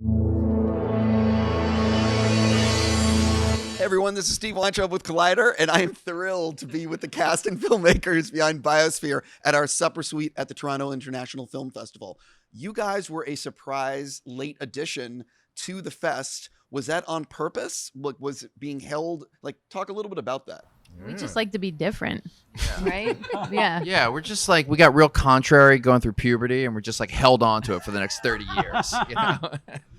Hey everyone, this is Steve Weintraub with Collider, and I am thrilled to be with the cast and filmmakers behind Biosphere at our supper suite at the Toronto International Film Festival. You guys were a surprise late addition to the fest. Was that on purpose? Was it being held? Talk a little bit about that. We just like to be different, right? Yeah. Yeah, we're just like, we got real contrary going through puberty, and we're just like held on to it for the next 30 years. You know?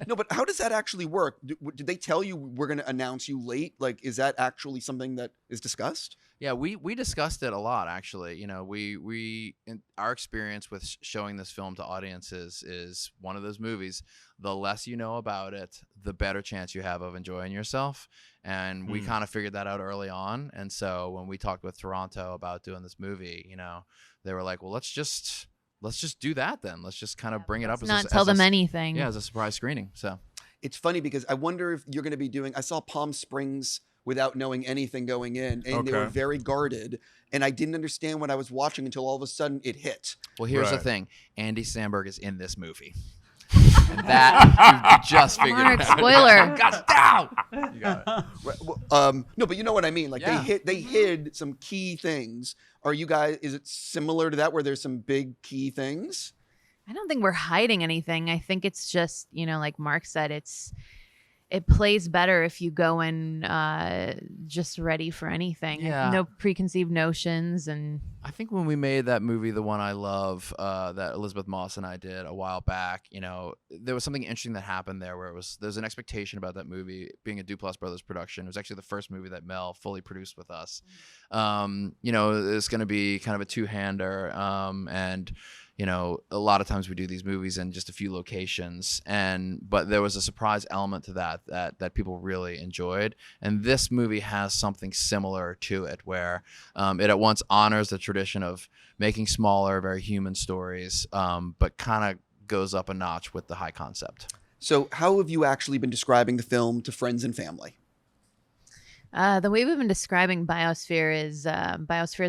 No, but how does that actually work? Did they tell you we're going to announce you late? Is that actually something that is discussed? Yeah, we discussed it a lot, actually. You know, our experience with showing this film to audiences is one of those movies. The less you know about it, the better chance you have of enjoying yourself. And we kind of figured that out early on. And so when we talked with Toronto about doing this movie, you know, they were like, well, let's just do that then. Let's just kind of bring it up as not tell them anything. Yeah, as a surprise screening. So it's funny because I wonder if you're going to be doing. I saw Palm Springs without knowing anything going in, and they were very guarded. And I didn't understand what I was watching until all of a sudden it hit. Well, here's the thing: Andy Samberg is in this movie. And that you just figured Mark, it out. spoiler. Guys, down. You got it. No, but you know what I mean. They hid some key things. Are you guys? Is it similar to that where there's some big key things? I don't think we're hiding anything. I think it's just, like Mark said, it plays better if you go in just ready for anything. Yeah. No preconceived notions. And I think when we made that movie, the one I love, that Elizabeth Moss and I did a while back, there was something interesting that happened there where there's an expectation about that movie being a Duplass Brothers production. It was actually the first movie that Mel fully produced with us. It's going to be kind of a two-hander, and a lot of times we do these movies in just a few locations, but there was a surprise element to that people really enjoyed. And this movie has something similar to it, where it at once honors the tradition of making smaller, very human stories, but kind of goes up a notch with the high concept. So how have you actually been describing the film to friends and family? The way we've been describing Biosphere is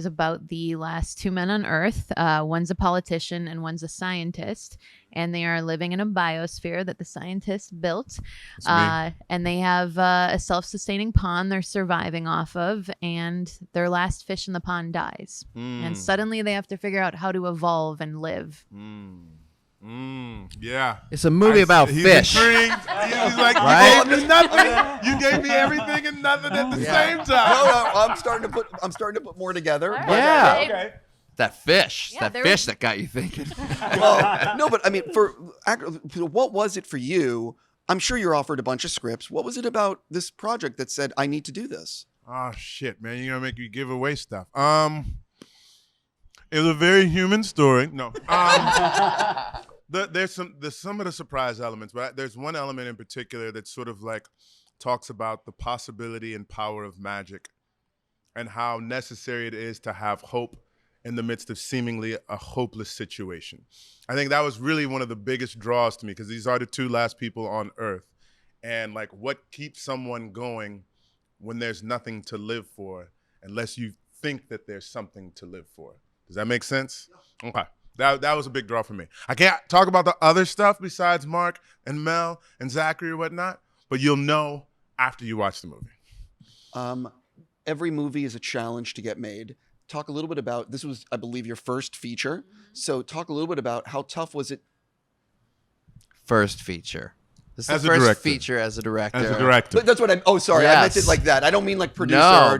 about the last two men on Earth. One's a politician and one's a scientist, and they are living in a biosphere that the scientist built. And they have a self-sustaining pond they're surviving off of, and their last fish in the pond dies. And suddenly they have to figure out how to evolve and live. Yeah, it's a movie about fish. He's like, right? You gave me nothing. You gave me everything and nothing at the same time. No, I'm starting to put more together. Right. Yeah. Okay. That fish that got you thinking. Well, no, but I mean, what was it for you? I'm sure you're offered a bunch of scripts. What was it about this project that said, I need to do this? Oh shit, man! You're gonna make me give away stuff. It was a very human story. No. There's some of the surprise elements, but there's one element in particular that sort of like talks about the possibility and power of magic and how necessary it is to have hope in the midst of seemingly a hopeless situation. I think that was really one of the biggest draws to me, because these are the two last people on Earth. And like, what keeps someone going when there's nothing to live for, unless you think that there's something to live for? Does that make sense? Okay. That was a big draw for me. I can't talk about the other stuff besides Mark and Mel and Zackary or whatnot, but you'll know after you watch the movie. Every movie is a challenge to get made. Talk a little bit about, this was, I believe, your first feature. So talk a little bit about how tough was it? First feature. This is As the a first director. feature as a director. As a director. But that's what I'm, I meant it like that. I don't mean like producer. I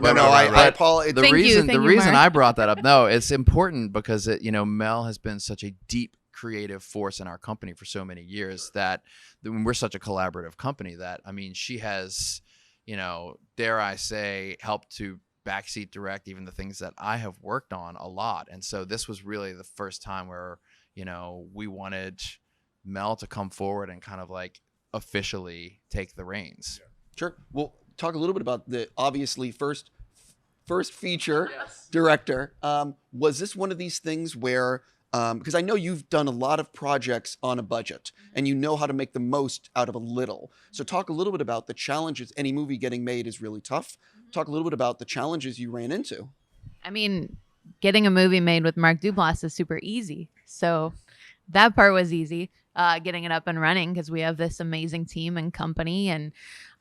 apologize. The Thank reason you, Mark. I brought that up, it's important because Mel has been such a deep creative force in our company for so many years that we're such a collaborative company that, she has, dare I say, helped to backseat direct even the things that I have worked on a lot. And so this was really the first time where, we wanted Mel to come forward and kind of like officially take the reins. Sure. Well, talk a little bit about the obviously first feature director. Was this one of these things where, because I know you've done a lot of projects on a budget and you know how to make the most out of a little. So talk a little bit about the challenges. Any movie getting made is really tough. Talk a little bit about the challenges you ran into. Getting a movie made with Mark Duplass is super easy. So that part was easy. getting it up and running because we have this amazing team and company. And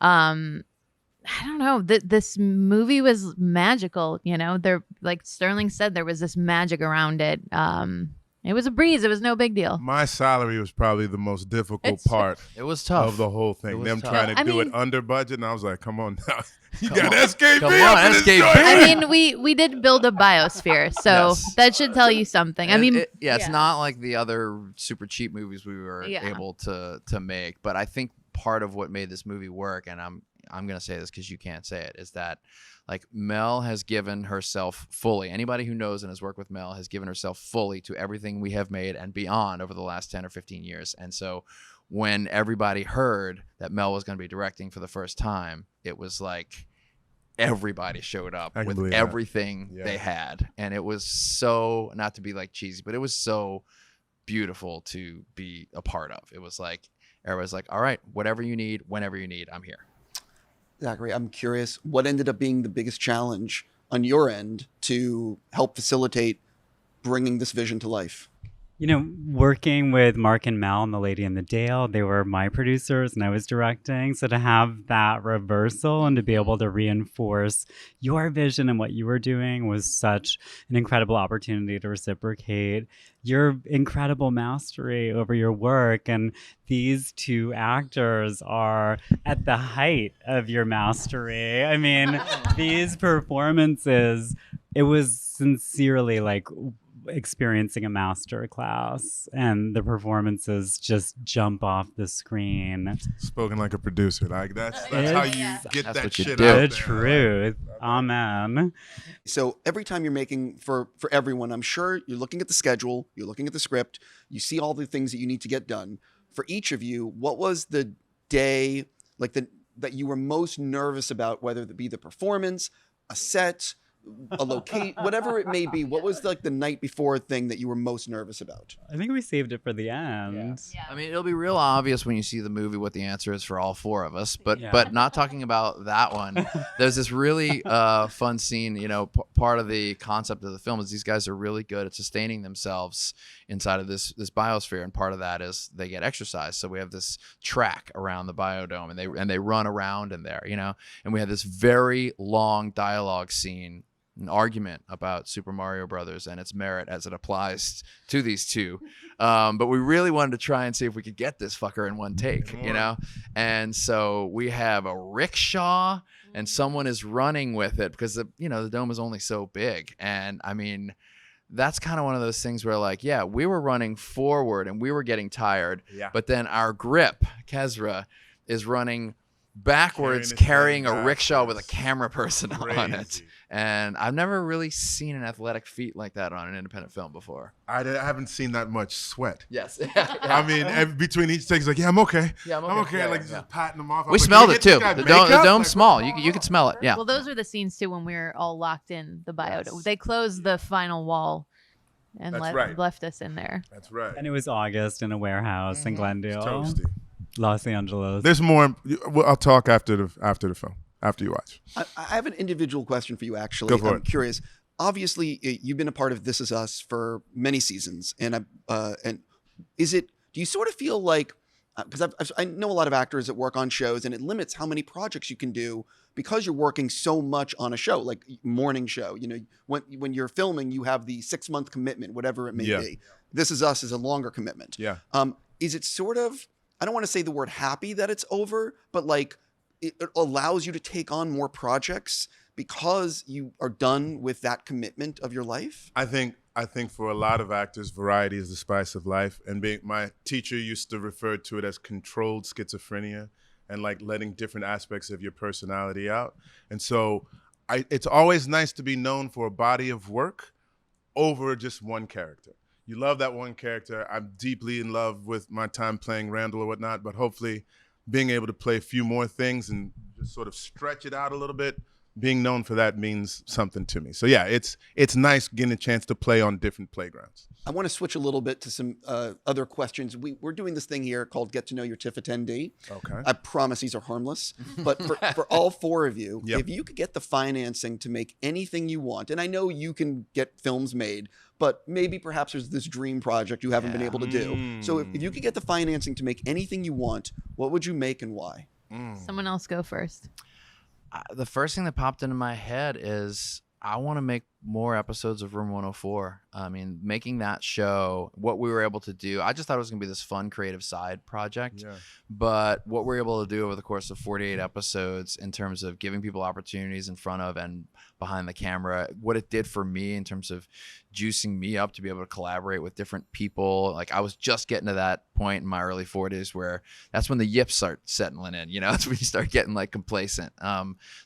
I don't know, this movie was magical. There, like Sterling said, there was this magic around it. It was a breeze. It was no big deal. My salary was probably the most difficult part It was tough. of the whole thing. Them tough. trying to do it under budget, and I was like, come on now. You got SKP Come up on, in this SKP. joint. I mean, we did build a biosphere, so Yes. that should tell you something. I And mean, it's not like the other super cheap movies we were Yeah. able to make, but I think part of what made this movie work, and I'm gonna say this because you can't say it, is that like Mel has given herself fully. Anybody who knows and has worked with Mel has given herself fully to everything we have made and beyond over the last 10 or 15 years. And so when everybody heard that Mel was going to be directing for the first time, it was like everybody showed up I can with believe that. everything Yeah. they had. And it was so, not to be like cheesy, but it was so beautiful to be a part of. It was like, everybody's like, all right, whatever you need, whenever you need, I'm here. Zackary, I'm curious, what ended up being the biggest challenge on your end to help facilitate bringing this vision to life? Working with Mark and Mel and The Lady in the Dale, they were my producers and I was directing. So to have that reversal and to be able to reinforce your vision and what you were doing was such an incredible opportunity to reciprocate your incredible mastery over your work. And these two actors are at the height of your mastery. I mean, these performances, it was sincerely like experiencing a master class, and the performances just jump off the screen. Spoken like a producer. Like that's how you get That's that what you shit do. out The there. truth. Amen. So every time you're making for everyone, I'm sure you're looking at the schedule, you're looking at the script, you see all the things that you need to get done. For each of you, what was the day like that you were most nervous about, whether it be the performance, a set, a locate, whatever it may be? What was like the night before thing that you were most nervous about? I think we saved it for the end. I mean, it'll be real obvious when you see the movie what the answer is for all four of us. But Yeah. but not talking about that one. There's this really fun scene. Part of the concept of the film is these guys are really good at sustaining themselves inside of this biosphere, and part of that is they get exercise. So we have this track around the biodome, and they run around in there. And we have this very long dialogue scene. An argument about Super Mario Brothers and its merit as it applies to these two. But we really wanted to try and see if we could get this fucker in one take, And so we have a rickshaw and someone is running with it because the dome is only so big. And I mean, that's kind of one of those things where like, yeah, we were running forward and we were getting tired, but then our grip, Kezra, is running backwards carrying a rickshaw with a camera person on it. And I've never really seen an athletic feat like that on an independent film before. I haven't seen that much sweat. Yes. I mean, between each take, he's like, yeah, I'm okay. Yeah, I'm okay. Yeah, like, yeah. just patting them off. We smelled it too. The dome's small. Like, You could smell it. Yeah. well, those were the scenes too when we were all locked in the biodome. Yes. They closed the final wall and That's right. left us in there. That's right. And it was August in a warehouse in It's Glendale, toasty. Los Angeles. There's more. I'll talk after the film. After you watch. I have an individual question for you, actually. Go for I'm it. curious. Obviously, you've been a part of This Is Us for many seasons, and is it? Do you sort of feel like, because I know a lot of actors that work on shows, and it limits how many projects you can do because you're working so much on a show, like morning show. When you're filming, you have the 6-month commitment, whatever it may be. This Is Us is a longer commitment. Yeah. Is it sort of? I don't want to say the word happy that it's over, but like it allows you to take on more projects because you are done with that commitment of your life? I think for a lot of actors, variety is the spice of life. And my teacher used to refer to it as controlled schizophrenia, and like letting different aspects of your personality out. And so it's always nice to be known for a body of work over just one character. You love that one character. I'm deeply in love with my time playing Randall or whatnot, but hopefully being able to play a few more things and just sort of stretch it out a little bit being known for that means something to me. So yeah, it's nice getting a chance to play on different playgrounds. I want to switch a little bit to some other questions. We're doing this thing here called Get to Know Your TIFF attendee. Okay. I promise these are harmless. But for all four of you, Yep. if you could get the financing to make anything you want, and I know you can get films made, but maybe perhaps there's this dream project you haven't been able to do. So if you could get the financing to make anything you want, what would you make and why? Someone else go first. The first thing that popped into my head is I want to make more episodes of Room 104. I mean, making that show, what we were able to do, I just thought it was going to be this fun creative side project. Yeah. But what we're able to do over the course of 48 episodes in terms of giving people opportunities in front of and behind the camera, what it did for me in terms of juicing me up to be able to collaborate with different people. Like I was just getting to that point in my early 40s where that's when the yips start settling in, you know, that's when you start getting like complacent.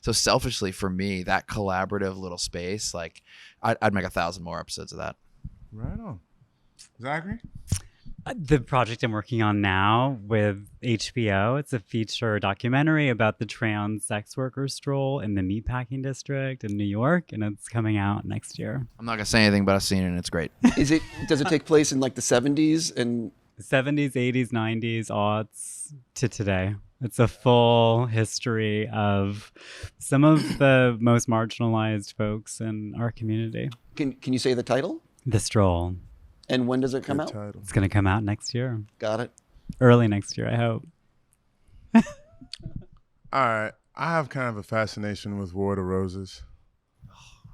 So selfishly for me, that collaborative little space, like I'd make 1,000 more episodes of that. Right on. Zachary? The project I'm working on now with HBO, it's a feature documentary about the trans sex worker stroll in the meatpacking district in New York, and it's coming out next year. I'm not going to say anything, but I've seen it and it's great. Does it take place in like the 70s and 70s, 80s, 90s, aughts to today. It's a full history of some of the most marginalized folks in our community. can you say the title? The Stroll. And when does it come Good out? title. It's going to come out next year. Got it. Early next year, I hope. All right. I have kind of a fascination with War of the Roses.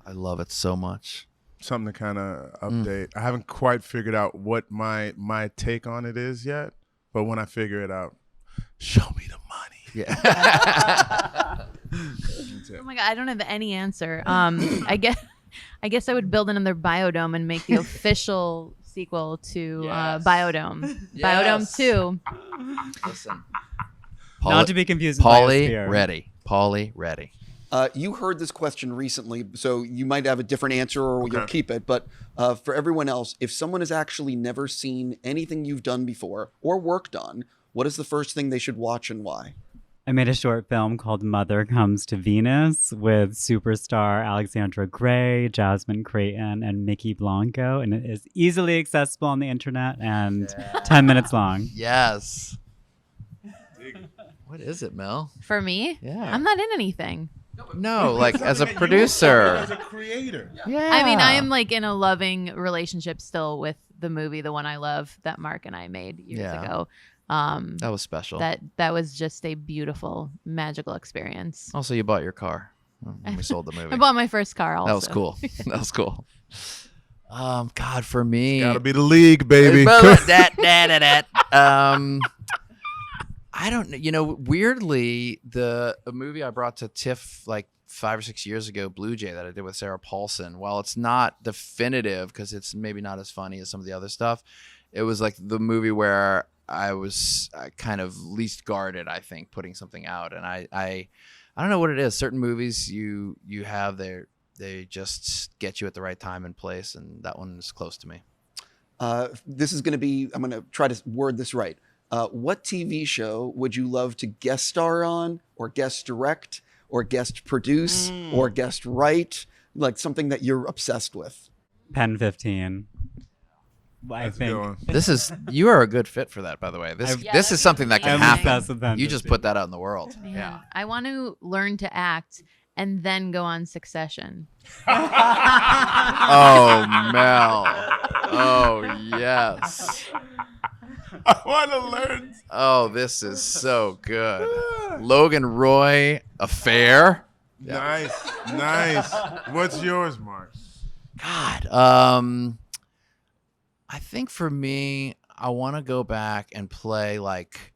I love it so much. Something to kind of update. I haven't quite figured out what my take on it is yet, but when I figure it out, show me the money. Yeah. Oh my god, I don't have any answer. I guess I would build another Biodome and make the official sequel to Biodome. Yes. Biodome 2. Listen. Not to be confused with Pauly Biosphere. ready. Pauly ready. You heard this question recently, so you might have a different answer or you'll keep it. But for everyone else, if someone has actually never seen anything you've done before or worked on, what is the first thing they should watch and why? I made a short film called Mother Comes to Venus with superstar Alexandra Gray, Jasmine Creighton, and Mickey Blanco. And it is easily accessible on the internet and 10 minutes long. Yes. What is it, Mel? For me? Yeah. I'm not in anything. No, like as a producer. As a creator. Yeah. I mean, I am like in a loving relationship still with the movie, the one I love that Mark and I made years ago. That was special. That was just a beautiful, magical experience. Also, you bought your car when we sold the movie. I bought my first car also. That was cool. That was cool. God, for me, Gotta be the league, baby. I don't know. You know, weirdly, a movie I brought to TIFF like 5 or 6 years ago, Blue Jay, that I did with Sarah Paulson, while it's not definitive because it's maybe not as funny as some of the other stuff, it was like the movie where I was kind of least guarded, I think, putting something out. And I don't know what it is. Certain movies you have they just get you at the right time and place, and that one is close to me. This is going to be, I'm going to try to word this right. What TV show would you love to guest star on or guest direct or guest produce or guest write? Like something that you're obsessed with. Pen 15. I think. You are a good fit for that, by the way. This is something that can I'm happen. obsessed with Pen You just 15. put that out in the world. Man, Yeah. I want to learn to act and then go on Succession. Oh, Mel. Oh, yes. I want to learn. Oh, this is so good. Logan Roy affair. Nice. What's yours, Mark? God. I think for me, I want to go back and play like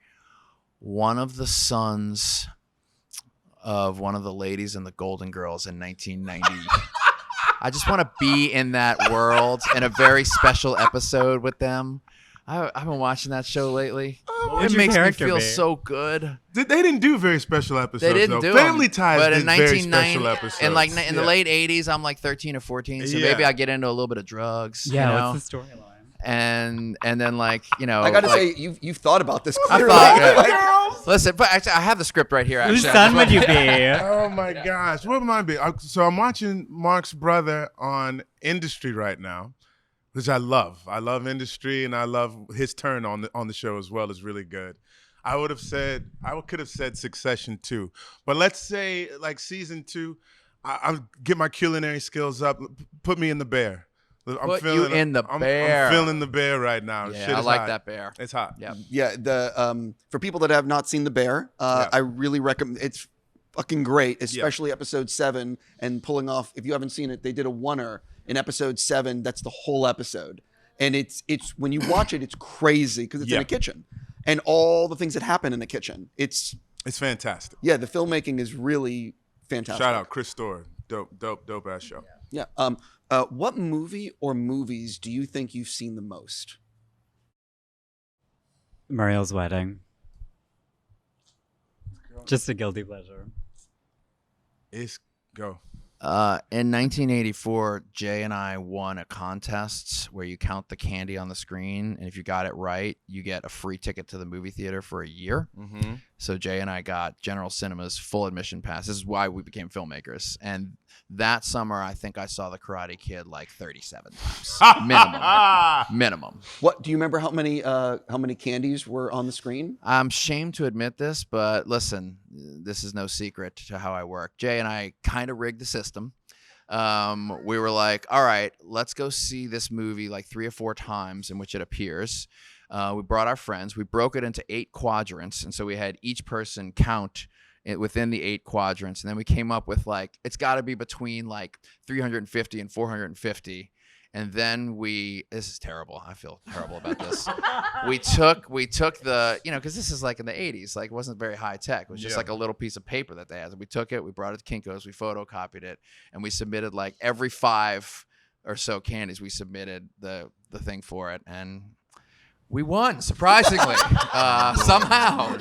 one of the sons of one of the ladies in the Golden Girls in 1990. I just want to be in that world in a very special episode with them. I've been watching that show lately. would It your makes me character feel be? so good. They didn't do very special episodes. They didn't though. do Family 'em, Ties but did in very special 1990, episodes. in like in the late 80s, I'm like 13 or 14, so maybe I get into a little bit of drugs. Yeah, you know? what's the storyline? and then like, you know, I got to like, say, you've thought about this I clearly. thought, Like, Listen, but actually, I have the script right here. Whose Actually, son would you be? Oh my gosh, what might be? So I'm watching Mark's brother on Industry right now, which I love. I love Industry, and I love his turn on the show as well. Is really good. I could have said Succession too, but let's say like season 2. I'll get my culinary skills up. Put me in the Bear. Put you in the Bear. I'm feeling the Bear right now. Yeah, Shit I is like hot. that Bear. It's hot. Yeah. Yeah, the for people that have not seen The Bear, I really recommend. It's fucking great, especially episode 7 and pulling off. If you haven't seen it, they did a oneer in episode 7. That's the whole episode, and it's when you watch it, it's crazy because it's in a kitchen, and all the things that happen in the kitchen. It's fantastic. Yeah, the filmmaking is really fantastic. Shout out Chris Storer. Dope ass show. Yeah. What movie or movies do you think you've seen the most? Muriel's Wedding. Just a guilty pleasure. Go. In 1984, Jay and I won a contest where you count the candy on the screen, and if you got it right, you get a free ticket to the movie theater for a year. Mm-hmm. So Jay and I got General Cinema's full admission pass. This is why we became filmmakers. And that summer, I think I saw The Karate Kid like 37 times. Minimum. What do you remember? How many candies were on the screen? I'm ashamed to admit this, but listen, this is no secret to how I work. Jay and I kind of rigged the system. We were like, all right, let's go see this movie like 3 or 4 times in which it appears. We brought our friends. We broke it into 8 quadrants, and so we had each person count it within the 8 quadrants, and then we came up with like it's got to be between like 350 and 450. And then this is terrible. I feel terrible about this. we took the, because this is like in the 80s, like it wasn't very high tech. It was just like a little piece of paper that they had. So we took it, we brought it to Kinko's, we photocopied it, and we submitted like every 5 or so candies. We submitted the thing for it, and we won, surprisingly, somehow.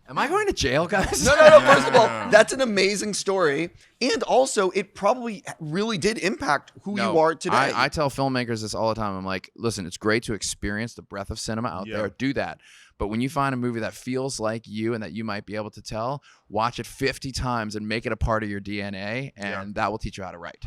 Am I going to jail, guys? No. First of all, that's an amazing story. And also, it probably really did impact who you are today. I tell filmmakers this all the time. I'm like, listen, it's great to experience the breadth of cinema out there. Do that. But when you find a movie that feels like you and that you might be able to tell, watch it 50 times and make it a part of your DNA, and that will teach you how to write.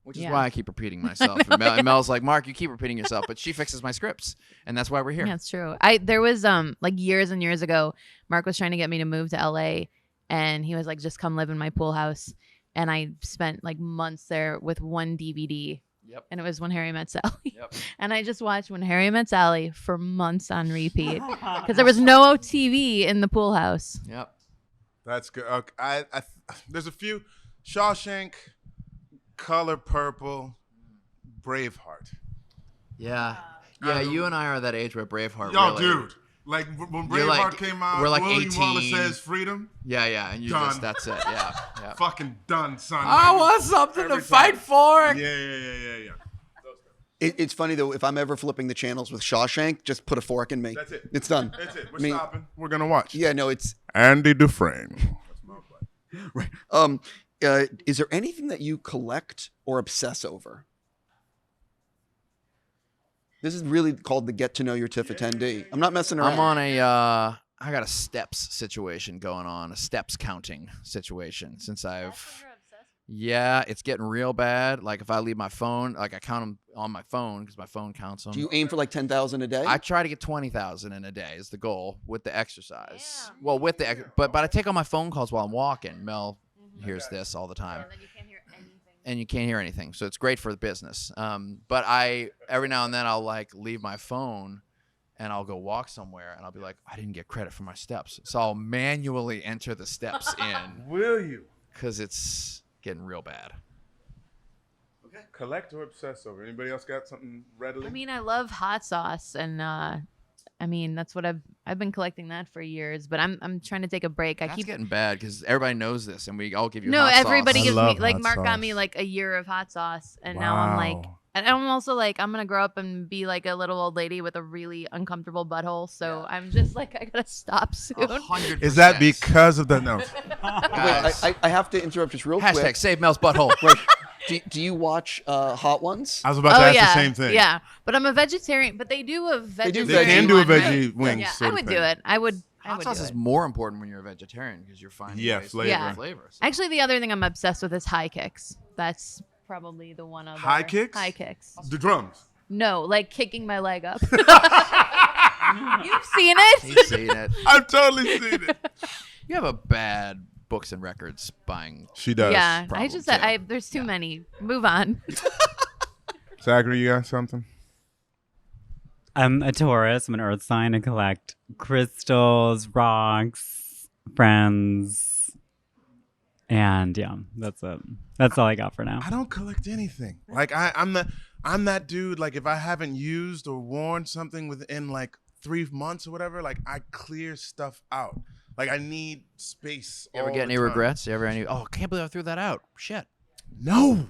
Which is why I keep repeating myself. And Mel's like, Mark, you keep repeating yourself, but she fixes my scripts, and that's why we're here. Yeah, it's true. There was like years and years ago, Mark was trying to get me to move to LA, and he was like, just come live in my pool house. And I spent like months there with one DVD. Yep. And it was When Harry Met Sally. Yep. And I just watched When Harry Met Sally for months on repeat because there was no TV in the pool house. Yep. That's good. Okay. There's a few. Shawshank, Color Purple, Braveheart. Yeah. Yeah, you and I are that age where Braveheart Yo, really... dude. Like when You're Braveheart like- came out, we're like William 18. Wallace says freedom. Yeah, and you Done. just, that's it, yeah. Fucking done, son. I want something to fight for. Yeah. It's funny, though, if I'm ever flipping the channels with Shawshank, just put a fork in me. That's it. It's done. That's it. We're stopping. We're going to watch. Yeah, no, it's... Andy Dufresne. That's my play. Right. Is there anything that you collect or obsess over? This is really called the Get to Know Your TIFF attendee. I'm not messing around. I'm on I got a steps situation going on, a steps counting situation since Yeah, it's getting real bad. Like if I leave my phone, like I count them on my phone because my phone counts them. Do you aim for like 10,000 a day? I try to get 20,000 in a day is the goal with the exercise. Well, but I take all my phone calls while I'm walking. Mel hears this all the time. And then you can't hear anything. And you can't hear anything, so it's great for the business. But every now and then I'll like leave my phone and I'll go walk somewhere and I'll be like, I didn't get credit for my steps, so I'll manually enter the steps in. Will you? Because it's getting real bad. Okay. Collect or obsess over? Anybody else got something readily? I mean, I love hot sauce, and I mean that's what I've been collecting that for years. But I'm trying to take a break. That's getting bad because everybody knows this, and we all give you no. hot Everybody sauce. gives love me like hot Mark got sauce. me like a year of hot sauce, and now I'm like. Wow. And I'm also like, I'm going to grow up and be like a little old lady with a really uncomfortable butthole. So I'm just like, I got to stop soon. 100%. Is that because of the no? Guys, Wait, I have to interrupt just real hashtag quick. save Mel's butthole. Do you watch Hot Ones? I was about to ask the same thing. Yeah, but I'm a vegetarian. But they do a veggie. do They can do a one, right? veggie wings. Yeah, sort I of would thing. do it. I would I Hot would sauce do is it. more important when you're a vegetarian because you're finding Yeah, ways flavor. to Yeah. add flavors. Actually, the other thing I'm obsessed with is high kicks. That's probably the one other. High kicks? High kicks. The drums. No, like kicking my leg up. You've seen it? He's seen it. I've totally seen it. You have a bad books and records buying. She does. Yeah, problem, there's too many. Move on. Zachary, you got something? I'm a Taurus. I'm an earth sign. I collect crystals, rocks, friends. And yeah, that's it. That's all I got for now. I don't collect anything. Like I'm that dude. Like if I haven't used or worn something within like 3 months or whatever, like I clear stuff out. Like I need space. You ever all get the any time. regrets? You ever any? Oh, I can't believe I threw that out. Shit. No.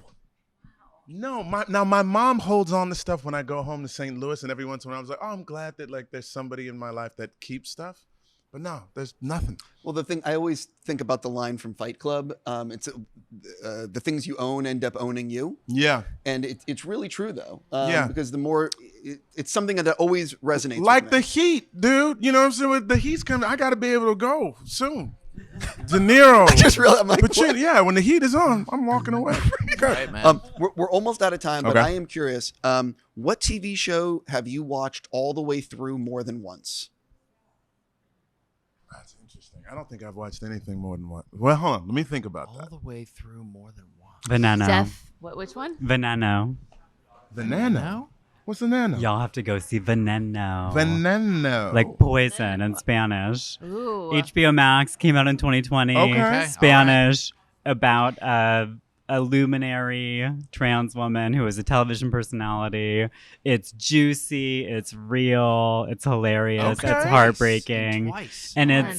My mom holds on to stuff when I go home to St. Louis, and every once in a while I was like, oh, I'm glad that like there's somebody in my life that keeps stuff. But no, there's nothing. Well, the thing I always think about the line from Fight Club. It's the things you own end up owning you, Yeah. and it's really true though. Yeah. Because the more it's something that always resonates. Like with the me. heat, dude. You know what I'm saying? With the heat's coming, I got to be able to go soon. De Niro. Just really, I'm like, But what? yeah, when the heat is on, I'm walking away. Good. Right, man. We're almost out of time, but Okay. I am curious. What TV show have you watched all the way through more than once? That's interesting. I don't think I've watched anything more than one. Well, hold on. Let me think about All that. the way through more than one. Veneno. Seth, which one? Veneno. The Nano. No? What's the Nano? Y'all have to go see Veneno. Veneno. Like poison in Spanish. Ooh. HBO Max came out in 2020. Okay. Spanish about a luminary trans woman who is a television personality. It's juicy. It's real. It's hilarious. Okay. It's heartbreaking. Twice. And Fun.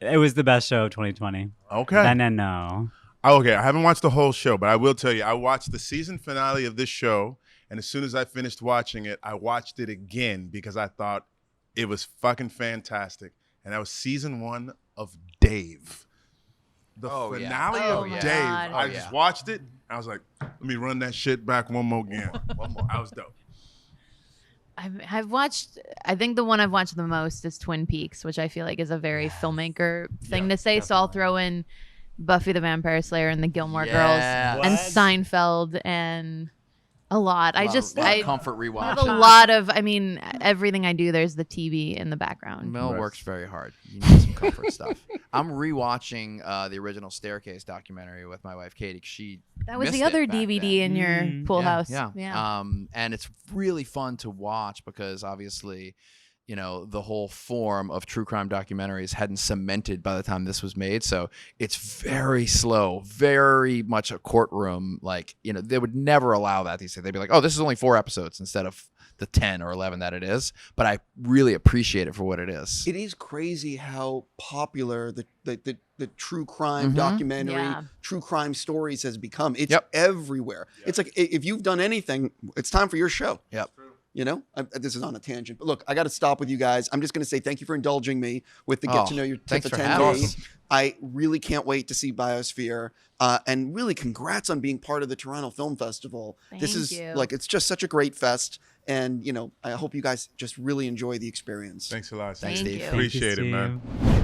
it was the best show of 2020. Okay. Veneno. Okay, I haven't watched the whole show, but I will tell you, I watched the season finale of this show, and as soon as I finished watching it, I watched it again because I thought it was fucking fantastic. And that was season 1 of Dave. The Oh, yeah. finale Oh, of my Dave. God. I Oh, just yeah. watched it, and I was like, let me run that shit back one more again. One more. I was dope. I've watched. I think the one I've watched the most is Twin Peaks, which I feel like is a very filmmaker thing to say. So I'll throw in Buffy the Vampire Slayer and the Gilmore Yeah. Girls and What? Seinfeld and a lot. I comfort have rewatch. a lot of. I mean, everything I do, there's the TV in the background. Mel Right. works very hard. You need some comfort stuff. I'm rewatching the original Staircase documentary with my wife Katie. She That was missed the other it back DVD then. in your Mm, pool house. Yeah. And it's really fun to watch because obviously, you know, the whole form of true crime documentaries hadn't cemented by the time this was made. So it's very slow, very much a courtroom. Like, you know, they would never allow that. They'd be like, oh, this is only 4 episodes instead of the 10 or 11 that it is. But I really appreciate it for what it is. It is crazy how popular the true crime Mhm. documentary, Yeah. true crime stories has become. It's Yep. everywhere. It's like if you've done anything, it's time for your show. Yep. You know, this is on a tangent, but look, I got to stop with you guys. I'm just going to say thank you for indulging me with the get to know your thanks TIFF for having attendee. us. I really can't wait to see Biosphere, and really congrats on being part of the Toronto Film Festival. This Thank is you. like it's just such a great fest, and you know, I hope you guys just really enjoy the experience. Thanks a lot. Thanks, Thank Steve. you. Thank you, Appreciate it, man. Steve.